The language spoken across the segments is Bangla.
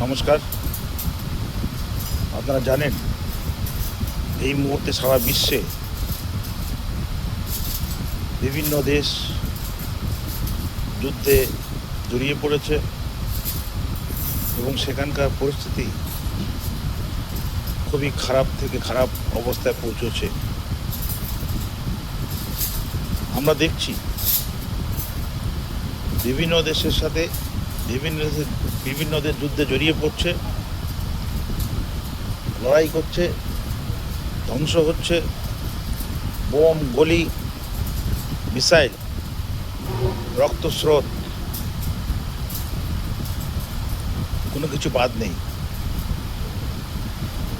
নমস্কার। আপনারা জানেন এই মুহূর্তে সারা বিশ্বে বিভিন্ন দেশ যুদ্ধে জড়িয়ে পড়েছে এবং সেখানকার পরিস্থিতি খুবই খারাপ থেকে খারাপ অবস্থায় পৌঁছেছে। আমরা দেখছি বিভিন্ন দেশের সাথে বিভিন্ন দেশ যুদ্ধে জড়িয়ে পড়ছে, লড়াই করছে, ধ্বংস হচ্ছে, বোম, গলি, মিসাইল, রক্তস্রোত, কোনো কিছু বাদ নেই।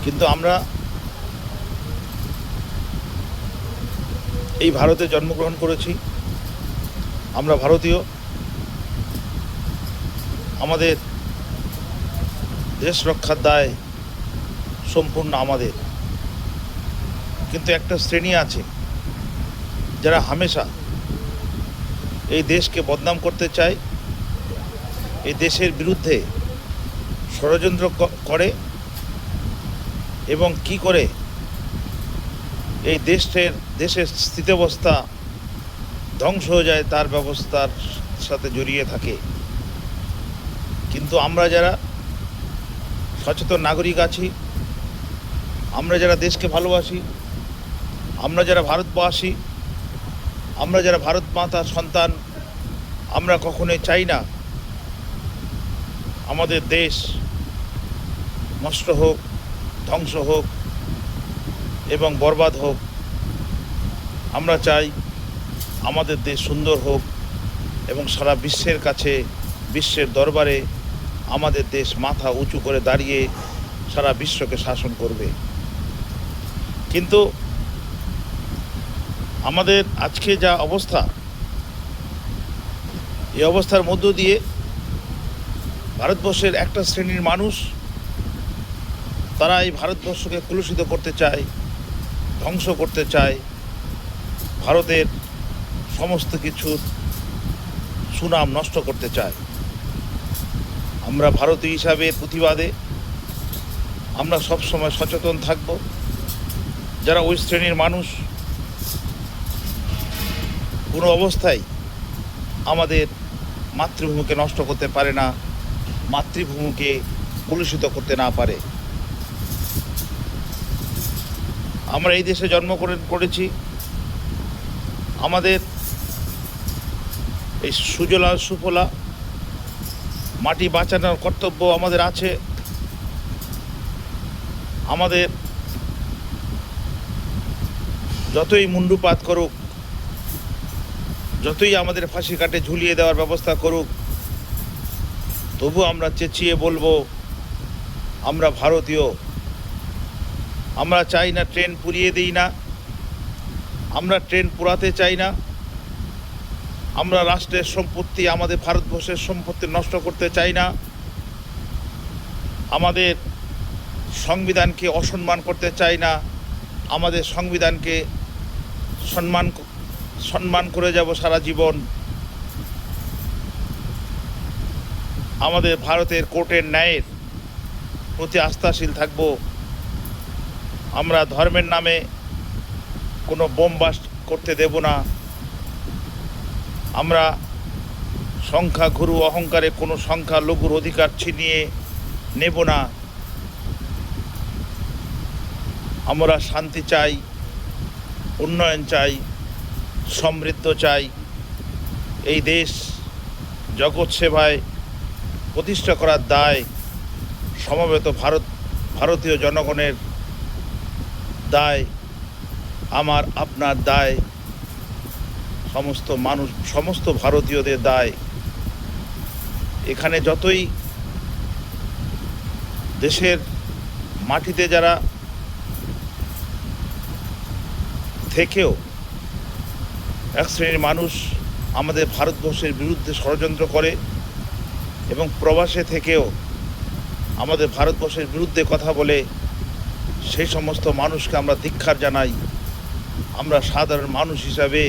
কিন্তু আমরা এই ভারতে জন্মগ্রহণ করেছি, আমরা ভারতীয়, আমাদের দেশ রক্ষার দায় সম্পূর্ণ আমাদের। কিন্তু একটা শ্রেণী আছে যারা হামেশা এই দেশকে বদনাম করতে চায়, এই দেশের বিরুদ্ধে ষড়যন্ত্র করে এবং কি করে এই দেশের স্থিতাবস্থা ধ্বংস হয়ে যায় তার ব্যবস্থার সাথে জড়িয়ে থাকে। কিন্তু আমরা যারা সচেতন নাগরিক আছি, আমরা যারা দেশকে ভালোবাসি, আমরা যারা ভারতবাসী, আমরা যারা ভারত মাতার সন্তান, আমরা কখনোই চাই না আমাদের দেশ নষ্ট হোক, ধ্বংস হোক এবং বরবাদ হোক। আমরা চাই আমাদের দেশ সুন্দর হোক এবং সারা বিশ্বের কাছে, বিশ্বের দরবারে আমাদের দেশ মাথা উঁচু করে দাঁড়িয়ে সারা বিশ্বকে শাসন করবে। কিন্তু আমাদের আজকে যা অবস্থা, এই অবস্থার মধ্য দিয়ে ভারতবর্ষের একটা শ্রেণীর মানুষ, তারা এই ভারতবর্ষকে কলুষিত করতে চায়, ধ্বংস করতে চায়, ভারতের সমস্ত কিছুর সুনাম নষ্ট করতে চায়। আমরা ভারতীয় হিসাবে প্রতিবাদে আমরা সবসময় সচেতন থাকব। যারা ওই শ্রেণীর মানুষ কোনো অবস্থায় আমাদের মাতৃভূমিকে নষ্ট করতে পারে না, মাতৃভূমিকে কলুষিত করতে না পারে। আমরা এই দেশে জন্মগ্রহণ করেছি, আমাদের এই সুজলা সুফলা মাটি বাঁচানোর কর্তব্য আমাদের আছে। আমাদের যতই মুণ্ডুপাত করুক, যতই আমাদের ফাঁসি কাটে ঝুলিয়ে দেওয়ার ব্যবস্থা করুক, তবু আমরা চেঁচিয়ে বলবো আমরা ভারতীয়। আমরা চাই না ট্রেন পুড়িয়ে দিই না, আমরা ট্রেন পোড়াতে চাই না, আমরা রাষ্ট্রের সম্পত্তি, আমাদের ভারতবর্ষের সম্পত্তি নষ্ট করতে চাই না, আমাদের সংবিধানকে অসম্মান করতে চাই না, আমাদের সংবিধানকে সম্মান করে যাব সারা জীবন। আমাদের ভারতের কোর্টের ন্যায়ের প্রতি আস্থাশীল থাকব। আমরা ধর্মের নামে কোনো বোম বাস্ট করতে দেব না। আমরা সংখ্যাগুরু অহংকারে কোনো সংখ্যালঘুর অধিকার ছিনিয়ে নেব না। আমরা শান্তি চাই, উন্নয়ন চাই, সমৃদ্ধ চাই। এই দেশ জগৎ সেবায় প্রতিষ্ঠা করার দায় সমবেত ভারতীয় জনগণের দায়, আমার আপনার দায়, সমস্ত ভারতীয়দের দায়। এখানে যতই দেশের মাটিতে যারা থেকেও এক শ্রেণীর মানুষ আমাদের ভারতবর্ষের বিরুদ্ধে ষড়যন্ত্র করে এবং প্রবাসে থেকেও আমাদের ভারতবর্ষের বিরুদ্ধে কথা বলে, সেই সমস্ত মানুষকে আমরা ধিক্কার জানাই। আমরা সাধারণ মানুষ হিসাবে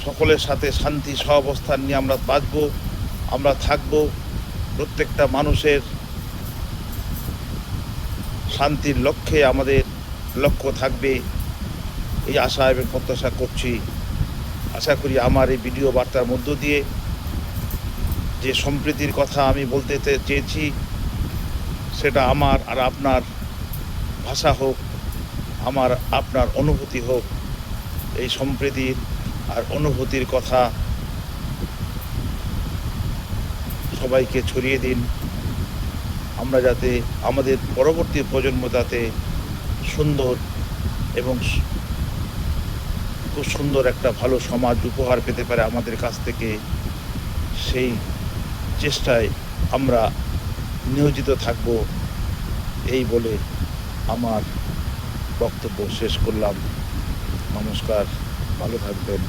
সকলের সাথে শান্তি সহাবস্থান নিয়ে আমরা বাঁচব, আমরা থাকব। প্রত্যেকটা মানুষের শান্তির লক্ষ্যে আমাদের লক্ষ্য থাকবে, এই আশা এবং প্রত্যাশা করছি। আশা করি আমার এই ভিডিও বার্তার মধ্য দিয়ে যে সম্প্রীতির কথা আমি বলতে চেয়েছি, সেটা আমার আর আপনার ভাষা হোক, আমার আপনার অনুভূতি হোক। এই সম্প্রীতির আর অনুভূতির কথা সবাইকে ছড়িয়ে দিন। আমরা যাতে আমাদের পরবর্তী প্রজন্ম যাতে সুন্দর এবং খুব সুন্দর একটা ভালো সমাজ উপহার পেতে পারে আমাদের কাছ থেকে, সেই চেষ্টায় আমরা নিয়োজিত থাকব। এই বলে আমার বক্তব্য শেষ করলাম। নমস্কার, ভালো থাকবেন।